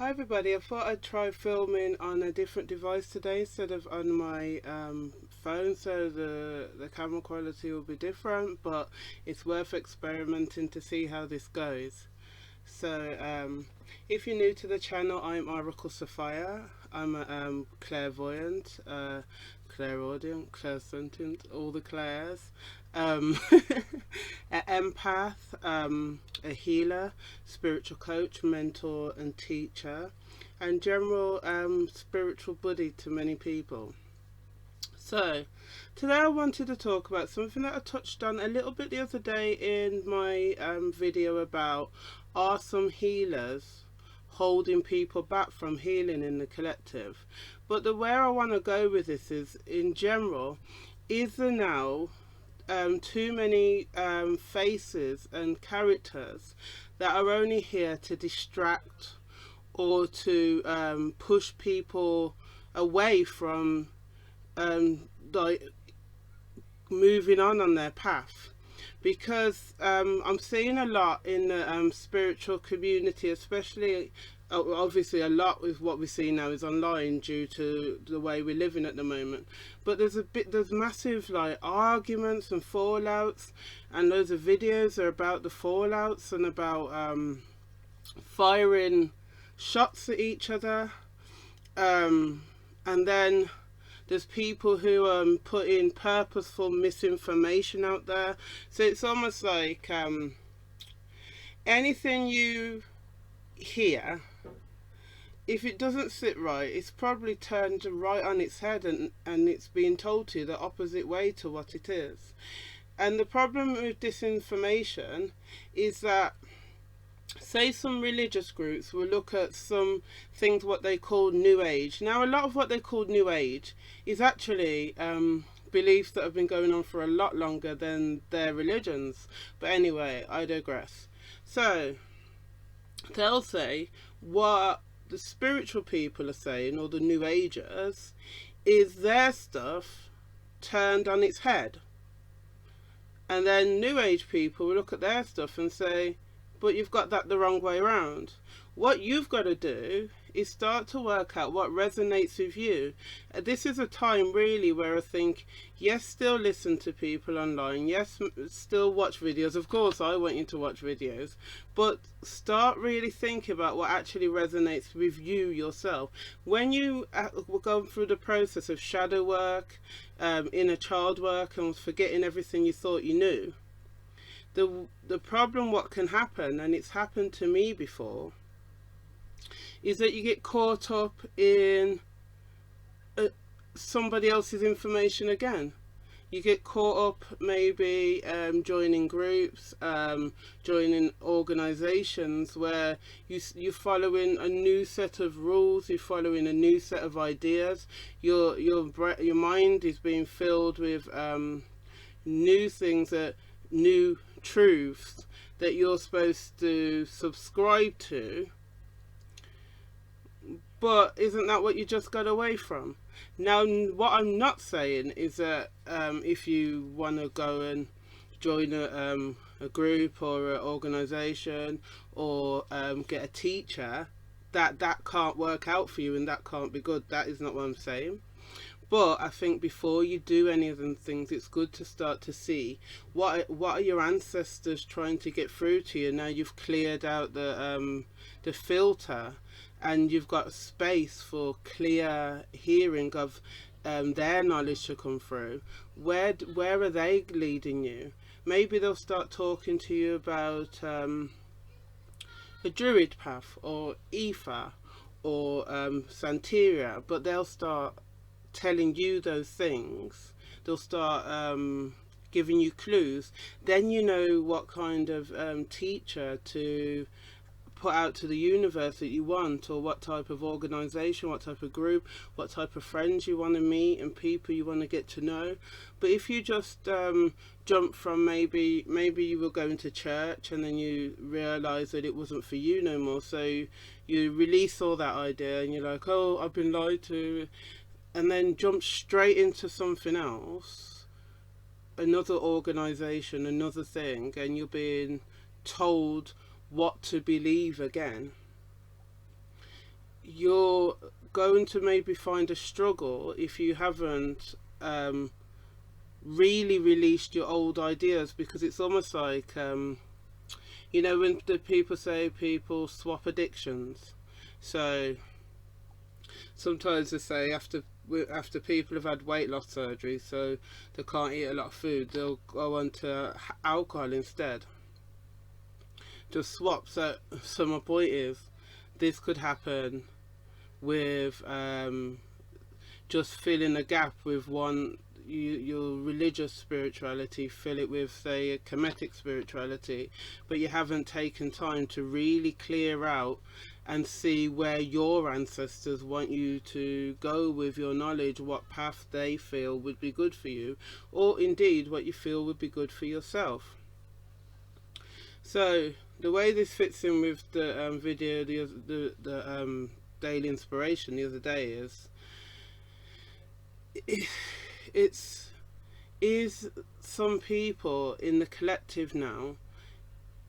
Hi everybody, I thought I'd try filming on a different device today instead of on my phone, so the camera quality will be different, but it's worth experimenting to see how this goes. So if you're new to the channel, I'm Oraclesofya. I'm a clairvoyant, clairaudient, clairsentient, all the clairs, um, an empath, a healer, spiritual coach, mentor and teacher, and general spiritual buddy to many people. So today I wanted to talk about something that I touched on a little bit the other day in my video about, are some healers holding people back from healing in the collective? But the where I want to go with this is, in general, is there now too many faces and characters that are only here to distract or to push people away from like moving on their path? Because I'm seeing a lot in the spiritual community, especially obviously a lot with what we see now is online due to the way we're living at the moment, but there's massive like arguments and fallouts, and loads of videos are about the fallouts and about firing shots at each other, and then there's people who put in purposeful misinformation out there. So it's almost like anything you hear, if it doesn't sit right, it's probably turned right on its head, and it's being told to you the opposite way to what it is. And the problem with disinformation is that, say some religious groups will look at some things what they call New Age. Now a lot of what they call New Age is actually beliefs that have been going on for a lot longer than their religions. But anyway, I digress. So they'll say what the spiritual people are saying, or the New Agers, is their stuff turned on its head. And then New Age people will look at their stuff and say, but you've got that the wrong way around. What you've got to do is start to work out what resonates with you. This is a time really where I think, yes, still listen to people online, yes, still watch videos. Of course I want you to watch videos, but start really thinking about what actually resonates with you yourself. When you go through the process of shadow work, inner child work, and forgetting everything you thought you knew, the problem what can happen, and it's happened to me before, is that you get caught up in somebody else's information again. You get caught up maybe joining groups, joining organisations where you're following a new set of rules, you're following a new set of ideas. Your mind is being filled with new things, new truths that you're supposed to subscribe to. But isn't that what you just got away from? Now, what I'm not saying is that if you want to go and join a group or an organisation, or get a teacher, that can't work out for you and that can't be good. That is not what I'm saying. But I think before you do any of them things, it's good to start to see what are your ancestors trying to get through to you. Now you've cleared out the filter, and you've got space for clear hearing of their knowledge to come through. Where are they leading you? Maybe they'll start talking to you about a druid path, or ether, or Santeria, but they'll start telling you those things. They'll start giving you clues. Then you know what kind of teacher to put out to the universe that you want, or what type of organisation, what type of group, what type of friends you want to meet and people you want to get to know. But if you just jump from maybe you were going to church and then you realise that it wasn't for you no more, so you release all that idea and you're like, oh, I've been lied to, and then jump straight into something else, another organisation, another thing, and you're being told what to believe again. you're going to maybe find a struggle if you haven't really released your old ideas, because it's almost like you know, when the people say people swap addictions. So sometimes they say after people have had weight loss surgery, so they can't eat a lot of food, they'll go on to alcohol instead. Just swap. So my point is, this could happen with just filling a gap with one. Your religious spirituality, fill it with, say, a Kemetic spirituality, but you haven't taken time to really clear out and see where your ancestors want you to go with your knowledge, what path they feel would be good for you, or indeed what you feel would be good for yourself. So the way this fits in with the video, the daily inspiration the other day is some people in the collective now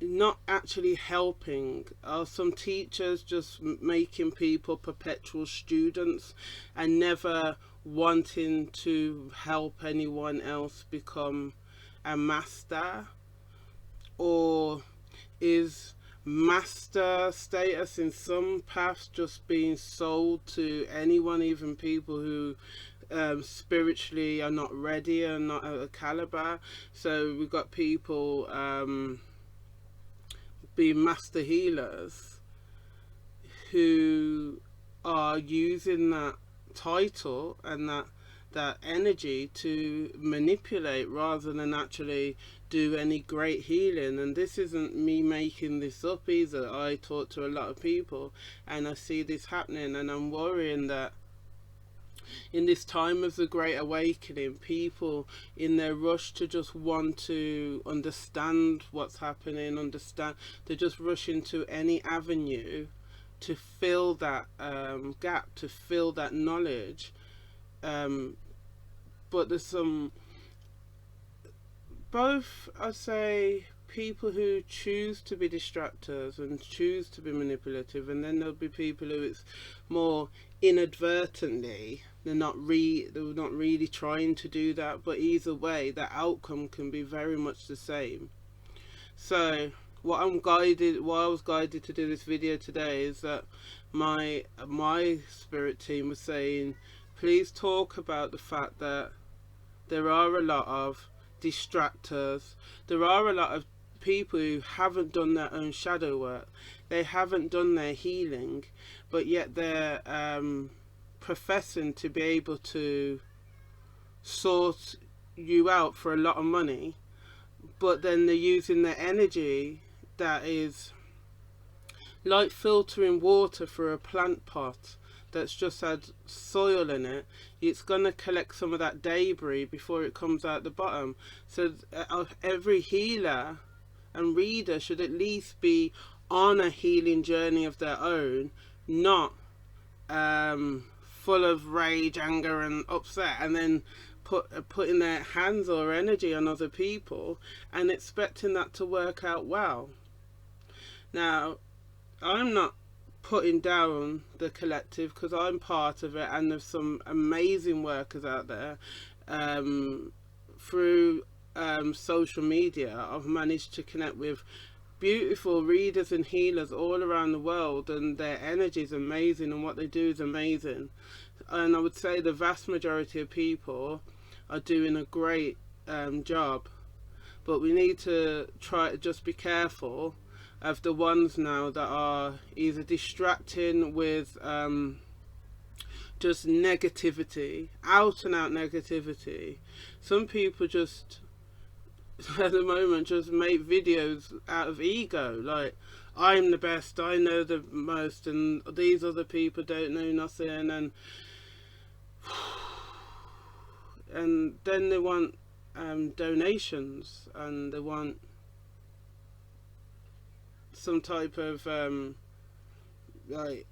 not actually helping? Are some teachers just making people perpetual students and never wanting to help anyone else become a master? Or is master status in some paths just being sold to anyone, even people who spiritually are not ready and not at a caliber? So we've got people being master healers who are using that title and that energy to manipulate rather than actually do any great healing. And this isn't me making this up either. I talk to a lot of people and I see this happening, and I'm worrying that in this time of the Great Awakening, people in their rush to just want to understand what's happening, they just rush into any avenue to fill that gap, to fill that knowledge. But there's both, I'd say, people who choose to be distractors and choose to be manipulative, and then there'll be people who it's more inadvertently, they're not really trying to do that, but either way the outcome can be very much the same. So what I was guided to do this video today is that my spirit team was saying, please talk about the fact that there are a lot of distractors, there are a lot of people who haven't done their own shadow work, they haven't done their healing, but yet they're professing to be able to sort you out for a lot of money, but then they're using their energy that is like filtering water for a plant pot that's just had soil in it. It's going to collect some of that debris before it comes out the bottom. So every healer and reader should at least be on a healing journey of their own, not full of rage, anger and upset, and then putting their hands or energy on other people and expecting that to work out well. Now, I'm not putting down the collective, because I'm part of it, and there's some amazing workers out there. Through social media, I've managed to connect with beautiful readers and healers all around the world, and their energy is amazing and what they do is amazing. And I would say the vast majority of people are doing a great job, but we need to try to just be careful of the ones now that are either distracting with just negativity, out and out negativity. Some people just at the moment just make videos out of ego, like, I'm the best, I know the most, and these other people don't know nothing, and then they want donations, and they want some type of like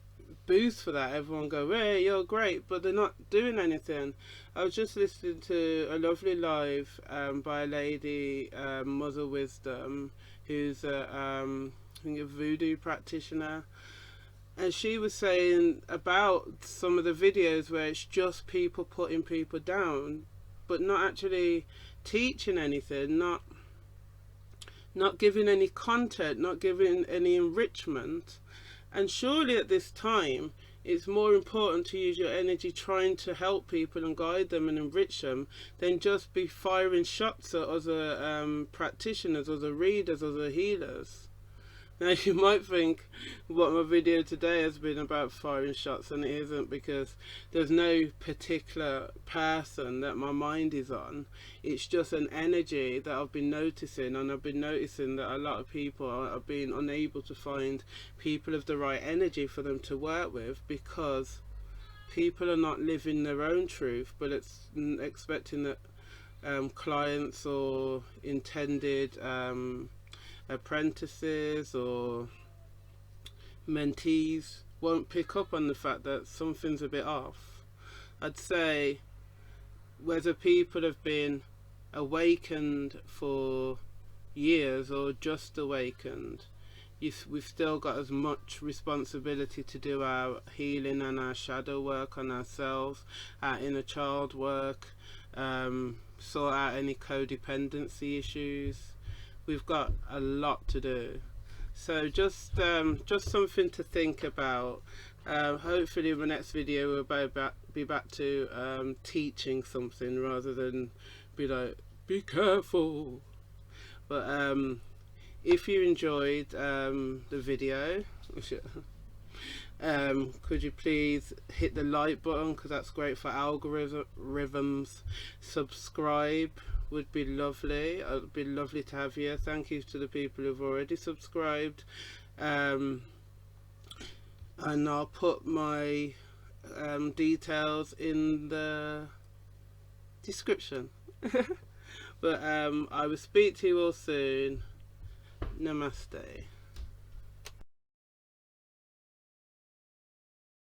boost for that. Everyone go, hey, you're great, but they're not doing anything. I was just listening to a lovely live by a lady, Mother Wisdom, who's I think a voodoo practitioner, And she was saying about some of the videos where it's just people putting people down, but not actually teaching anything, not giving any content, not giving any enrichment. And surely at this time, it's more important to use your energy trying to help people and guide them and enrich them than just be firing shots at other practitioners, other readers, other healers. Now you might think what my video today has been about firing shots, and it isn't, because there's no particular person that my mind is on. It's just an energy that I've been noticing, and I've been noticing that a lot of people are being unable to find people of the right energy for them to work with, because people are not living their own truth, but it's expecting that clients or intended apprentices or mentees won't pick up on the fact that something's a bit off. I'd say whether people have been awakened for years or just awakened, we've still got as much responsibility to do our healing and our shadow work on ourselves, our inner child work, sort out any codependency issues. We've got a lot to do. So just something to think about. Hopefully in my next video we'll be back to teaching something rather than be like, be careful. But if you enjoyed the video, could you please hit the like button, because that's great for algorithms. Subscribe would be lovely. It would be lovely to have you. Thank you to the people who've already subscribed. And I'll put my details in the description. But I will speak to you all soon. Namaste.